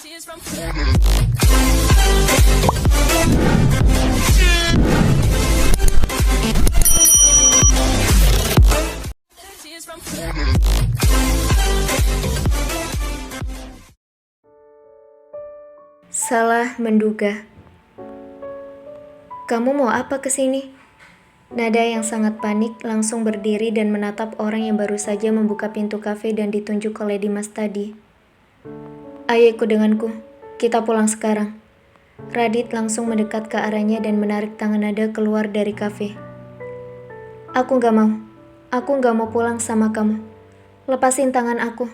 Salah menduga. Kamu mau apa kesini? Nada yang sangat panik langsung berdiri dan menatap orang yang baru saja membuka pintu kafe dan ditunjuk oleh Dimas tadi. Ayo ikut denganku, kita pulang sekarang. Radit langsung mendekat ke arahnya dan menarik tangan Nada keluar dari kafe. Aku gak mau pulang sama kamu. Lepasin tangan aku.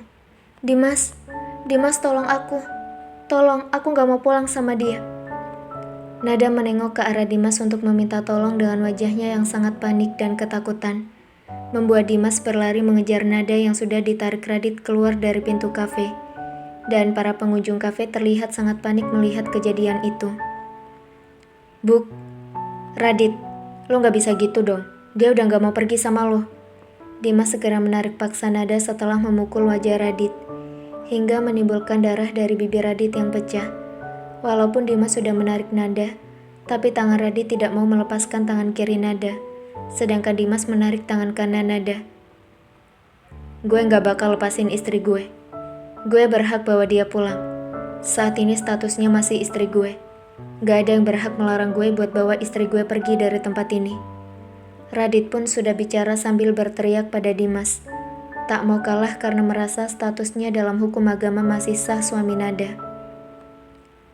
Dimas tolong aku. Tolong, aku gak mau pulang sama dia. Nada menengok ke arah Dimas untuk meminta tolong dengan wajahnya yang sangat panik dan ketakutan. Membuat Dimas berlari mengejar Nada yang sudah ditarik Radit keluar dari pintu kafe. Dan para pengunjung kafe terlihat sangat panik melihat kejadian itu. Buk, Radit, lo gak bisa gitu dong. Dia udah gak mau pergi sama lo. Dimas segera menarik paksa Nada setelah memukul wajah Radit, hingga menimbulkan darah dari bibir Radit yang pecah. Walaupun Dimas sudah menarik Nada, tapi tangan Radit tidak mau melepaskan tangan kiri Nada, sedangkan Dimas menarik tangan kanan Nada. Gue gak bakal lepasin istri gue. Gue berhak bawa dia pulang. Saat ini statusnya masih istri gue. Gak ada yang berhak melarang gue buat bawa istri gue pergi dari tempat ini. Radit pun sudah bicara sambil berteriak pada Dimas. Tak mau kalah karena merasa statusnya dalam hukum agama masih sah suami Nada.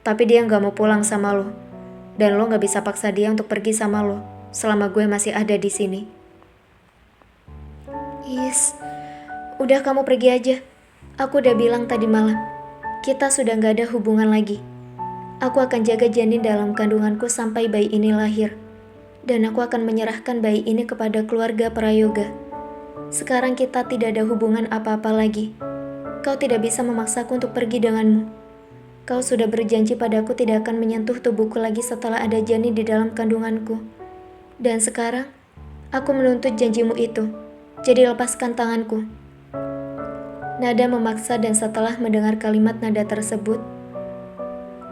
Tapi dia gak mau pulang sama lo. Dan lo gak bisa paksa dia untuk pergi sama lo selama gue masih ada di sini. Udah kamu pergi aja. Aku udah bilang tadi malam, kita sudah gak ada hubungan lagi. Aku akan jaga janin dalam kandunganku sampai bayi ini lahir. Dan aku akan menyerahkan bayi ini kepada keluarga Prayoga. Sekarang kita tidak ada hubungan apa-apa lagi. Kau tidak bisa memaksaku untuk pergi denganmu. Kau sudah berjanji padaku tidak akan menyentuh tubuhku lagi setelah ada janin di dalam kandunganku. Dan sekarang, aku menuntut janjimu itu. Jadi lepaskan tanganku. Nada memaksa dan setelah mendengar kalimat Nada tersebut,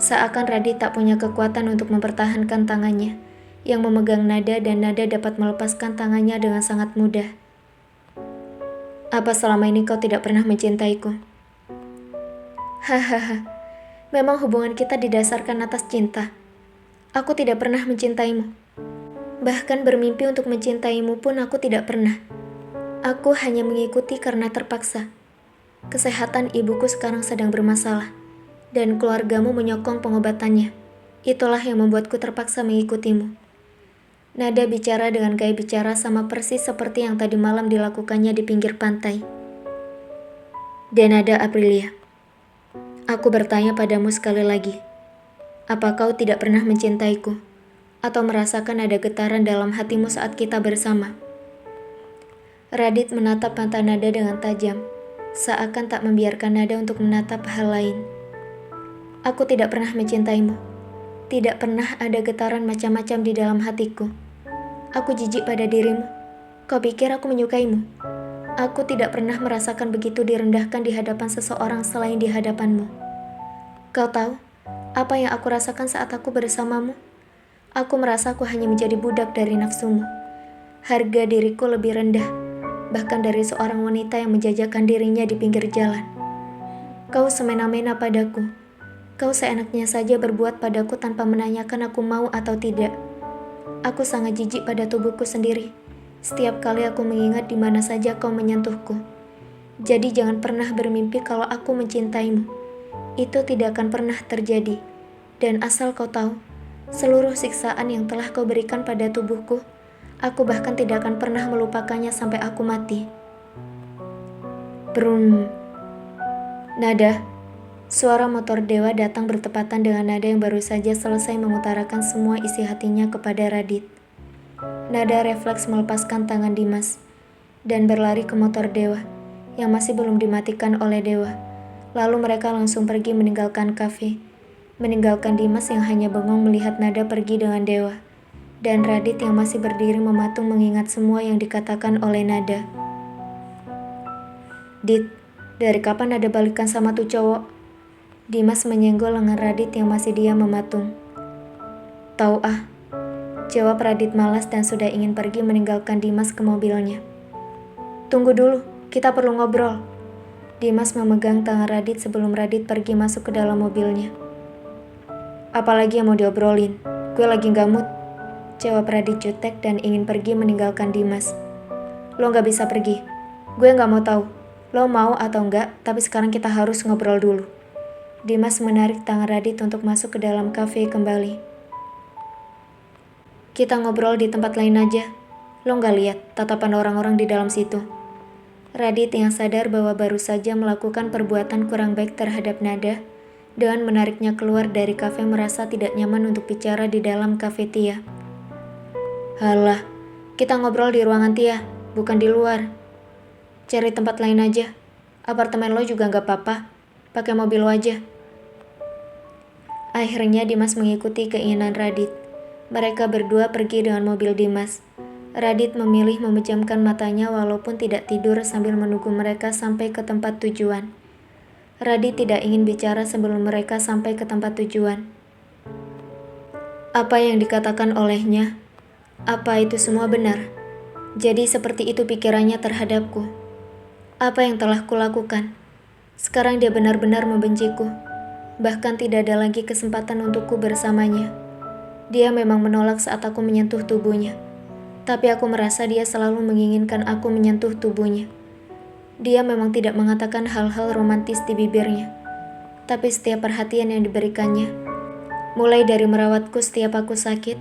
seakan Radit tak punya kekuatan untuk mempertahankan tangannya yang memegang Nada dan Nada dapat melepaskan tangannya dengan sangat mudah. Apa selama ini kau tidak pernah mencintaiku? Hahaha. Memang hubungan kita didasarkan atas cinta. Aku tidak pernah mencintaimu. Bahkan bermimpi untuk mencintaimu pun aku tidak pernah. Aku hanya mengikuti karena terpaksa. Kesehatan ibuku sekarang sedang bermasalah, dan keluargamu menyokong pengobatannya. Itulah yang membuatku terpaksa mengikutimu. Nada bicara dengan gaya bicara sama persis seperti yang tadi malam dilakukannya di pinggir pantai. Dan Nada Aprilia. Aku bertanya padamu sekali lagi, apa kau tidak pernah mencintaiku, atau merasakan ada getaran dalam hatimu saat kita bersama? Radit menatap mata Nada dengan tajam, seakan tak membiarkan Nada untuk menatap hal lain. Aku tidak pernah mencintaimu, tidak pernah ada getaran macam-macam di dalam hatiku. Aku jijik pada dirimu, kau pikir aku menyukaimu? Aku tidak pernah merasakan begitu direndahkan di hadapan seseorang selain di hadapanmu. Kau tahu apa yang aku rasakan saat aku bersamamu? Aku merasa aku hanya menjadi budak dari nafsumu. Harga diriku lebih rendah, bahkan dari seorang wanita yang menjajakan dirinya di pinggir jalan. Kau semena-mena padaku. Kau seenaknya saja berbuat padaku tanpa menanyakan aku mau atau tidak. Aku sangat jijik pada tubuhku sendiri. Setiap kali aku mengingat di mana saja kau menyentuhku. Jadi jangan pernah bermimpi kalau aku mencintaimu. Itu tidak akan pernah terjadi. Dan asal kau tahu, seluruh siksaan yang telah kau berikan pada tubuhku, aku bahkan tidak akan pernah melupakannya sampai aku mati. Brum. Nada. Suara motor Dewa datang bertepatan dengan Nada yang baru saja selesai mengutarakan semua isi hatinya kepada Radit. Nada refleks melepaskan tangan Dimas dan berlari ke motor Dewa yang masih belum dimatikan oleh Dewa. Lalu mereka langsung pergi meninggalkan kafe, meninggalkan Dimas yang hanya bengong melihat Nada pergi dengan Dewa, dan Radit yang masih berdiri mematung mengingat semua yang dikatakan oleh Nada. Dit, dari kapan Nada balikan sama tuh cowok? Dimas menyenggol lengan Radit yang masih diam mematung. Tahu ah, jawab Radit malas dan sudah ingin pergi meninggalkan Dimas ke mobilnya. Tunggu dulu, kita perlu ngobrol. Dimas memegang tangan Radit sebelum Radit pergi masuk ke dalam mobilnya. Apalagi yang mau diobrolin? Gue lagi gak mood, jawab Radit jutek dan ingin pergi meninggalkan Dimas. Lo gak bisa pergi, gue gak mau tahu. Lo mau atau enggak, tapi sekarang kita harus ngobrol dulu. Dimas menarik tangan Radit untuk masuk ke dalam kafe kembali. Kita ngobrol di tempat lain aja. Lo gak lihat tatapan orang-orang di dalam situ? Radit yang sadar bahwa baru saja melakukan perbuatan kurang baik terhadap Nada, dengan menariknya keluar dari kafe merasa tidak nyaman untuk bicara di dalam kafe Tia. Halah, kita ngobrol di ruangan Tia, bukan di luar. Cari tempat lain aja. Apartemen lo juga gak apa-apa. Pakai mobil lo aja. Akhirnya Dimas mengikuti keinginan Radit. Mereka berdua pergi dengan mobil Dimas. Radit memilih memejamkan matanya walaupun tidak tidur sambil menunggu mereka sampai ke tempat tujuan. Radit tidak ingin bicara sebelum mereka sampai ke tempat tujuan. Apa yang dikatakan olehnya? Apa itu semua benar? Jadi seperti itu pikirannya terhadapku. Apa yang telah kulakukan? Sekarang dia benar-benar membenciku. Bahkan tidak ada lagi kesempatan untukku bersamanya. Dia memang menolak saat aku menyentuh tubuhnya. Tapi aku merasa dia selalu menginginkan aku menyentuh tubuhnya. Dia memang tidak mengatakan hal-hal romantis di bibirnya. Tapi setiap perhatian yang diberikannya, mulai dari merawatku setiap aku sakit,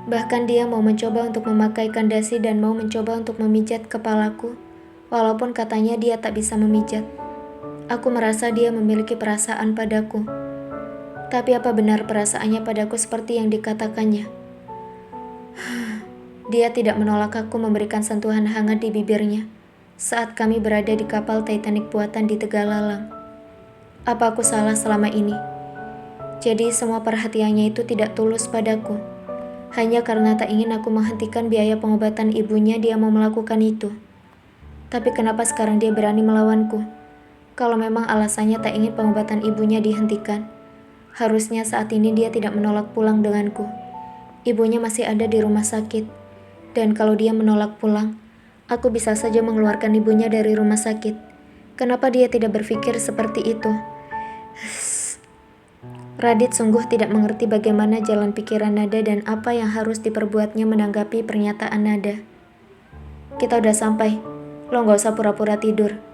bahkan dia mau mencoba untuk memakaikan dasi dan mau mencoba untuk memijat kepalaku, walaupun katanya dia tak bisa memijat. Aku merasa dia memiliki perasaan padaku. Tapi apa benar perasaannya padaku seperti yang dikatakannya? Dia tidak menolak aku memberikan sentuhan hangat di bibirnya saat kami berada di kapal Titanic buatan di Tegalalang. Apa aku salah selama ini? Jadi semua perhatiannya itu tidak tulus padaku. Hanya karena tak ingin aku menghentikan biaya pengobatan ibunya dia mau melakukan itu. Tapi kenapa sekarang dia berani melawanku? Kalau memang alasannya tak ingin pengobatan ibunya dihentikan, harusnya saat ini dia tidak menolak pulang denganku. Ibunya masih ada di rumah sakit, dan kalau dia menolak pulang, aku bisa saja mengeluarkan ibunya dari rumah sakit. Kenapa dia tidak berpikir seperti itu? Radit sungguh tidak mengerti bagaimana jalan pikiran Nada dan apa yang harus diperbuatnya menanggapi pernyataan Nada. Kita udah sampai. Lo gak usah pura-pura tidur.